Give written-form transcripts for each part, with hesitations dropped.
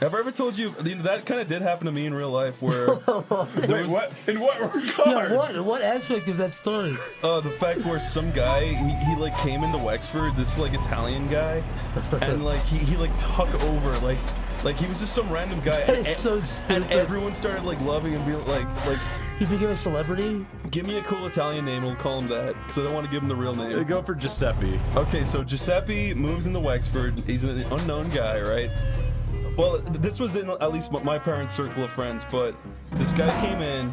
Have I ever told you, that kind of did happen to me in real life where... Wait, what? In what regard? Yeah, what aspect of that story? The fact where some guy, he like came into Wexford, this like Italian guy, and like he like took over, like he was just some random guy. That is so stupid. And everyone started like loving him, being like... He became a celebrity? Give me a cool Italian name, we'll call him that, because I don't want to give him the real name. Go for Giuseppe. Okay, so Giuseppe moves into Wexford. He's an unknown guy, right? Well, this was in at least my parents' circle of friends, but this guy came in,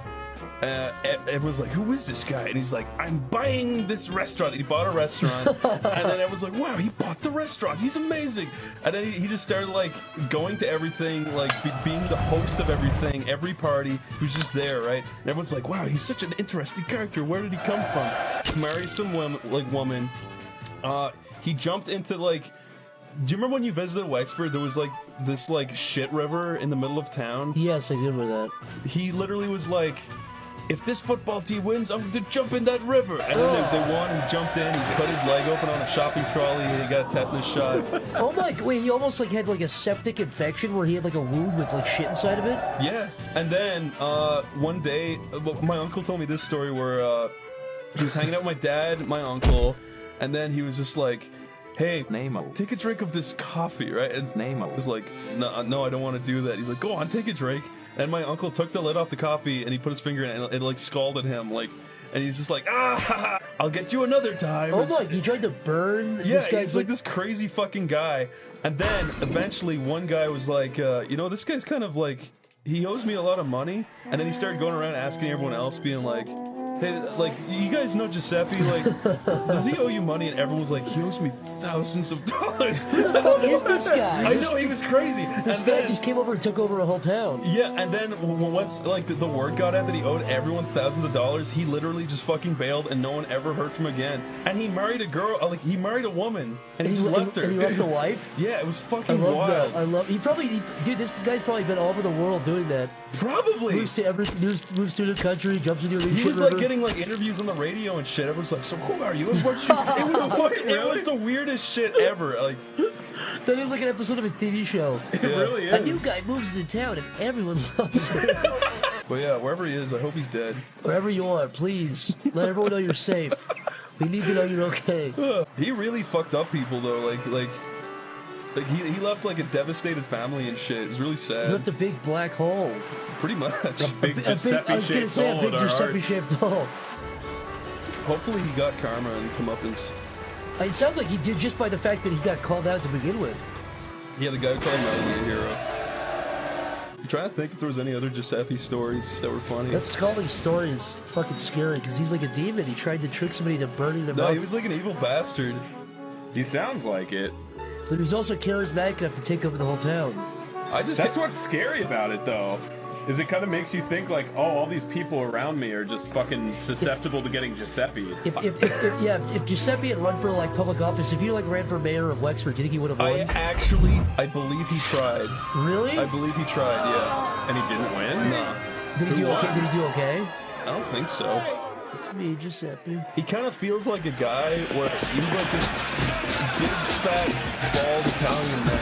everyone's like, who is this guy? And he's like, I'm buying this restaurant. And he bought a restaurant, and then everyone's like, wow, he bought the restaurant. He's amazing. And then he just started like going to everything, like being the host of everything, every party. He was just there, right? And everyone's like, wow, he's such an interesting character. Where did he come from? Married some woman. He jumped into like... Do you remember when you visited Wexford, there was like this like shit river in the middle of town? Yes, I remember that. He literally was like, if this football team wins, I'm going to jump in that river. And then they won, he jumped in, he cut his leg open on a shopping trolley, and he got a tetanus shot. Oh my, wait, he almost like had like a septic infection where he had like a wound with like shit inside of it? Yeah, and then one day, my uncle told me this story where he was hanging out with my dad, my uncle, and then he was just like, hey, Nemo, take a drink of this coffee, right? And Nemo was like, no, I don't want to do that. He's like, go on, take a drink. And my uncle took the lid off the coffee and he put his finger in it and it like scalded him, like, and he's just like, I'll get you another time. Oh my, he tried to burn? Yeah, he's like this crazy fucking guy. And then eventually one guy was like, this guy's kind of like, he owes me a lot of money. And then he started going around asking everyone else, being like, hey, like, you guys know Giuseppe, like, does he owe you money? And everyone was like, he owes me thousands of dollars. Who the fuck is this guy? I know, he was crazy. This guy just came over and took over a whole town. Yeah, and then once, like, the word got out that he owed everyone thousands of dollars, he literally just fucking bailed and no one ever heard from him again. And he married a girl, like, he married a woman, and he just left her. And he left the wife? Yeah, it was fucking wild. Dude, this guy's probably been all over the world doing that. Probably. Moves through the country, jumps into a He shit was river. Like getting like interviews on the radio and shit. Everyone's like, so who are you? It was the weirdest shit ever. Like, that is like an episode of a TV show. It really is. A new guy moves into town and everyone loves him. But yeah, wherever he is, I hope he's dead. Wherever you are, please let everyone know you're safe. We need to know you're okay. He really fucked up people though. Like he left like a devastated family and shit. It was really sad. He left a big black hole. Pretty much. A big Giuseppe-shaped hole. Hopefully he got karma and comeuppance. It sounds like he did just by the fact that he got called out to begin with. Yeah, the guy who called him out to be a hero. I'm trying to think if there was any other Giuseppe stories that were funny. That Scalding story is fucking scary because he's like a demon. He tried to trick somebody into burning them up. No, he was like an evil bastard. He sounds like it. But he was also charismatic enough to take over the whole town. That's what's scary about it, though. Is it kind of makes you think like, oh, all these people around me are just fucking susceptible to getting Giuseppe. If Giuseppe had run for like public office, if he like ran for mayor of Wexford, do you think he would have won? I believe he tried. Really? I believe he tried, yeah. And he didn't win? No. Did he do okay? Did he do okay? I don't think so. It's me, Giuseppe. He kind of feels like a guy where he's like this big, fat, bald Italian man.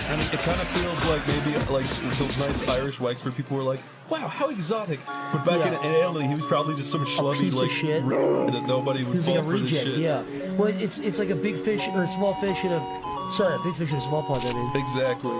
And it kind of feels like maybe like those nice Irish Wexford people were like, wow, how exotic. But back in Italy, he was probably just some schlubby like shit that nobody would fall like a for reject, this shit. Yeah. Well, it's like a big fish or a small fish in a big fish in a small pond. I mean. Exactly.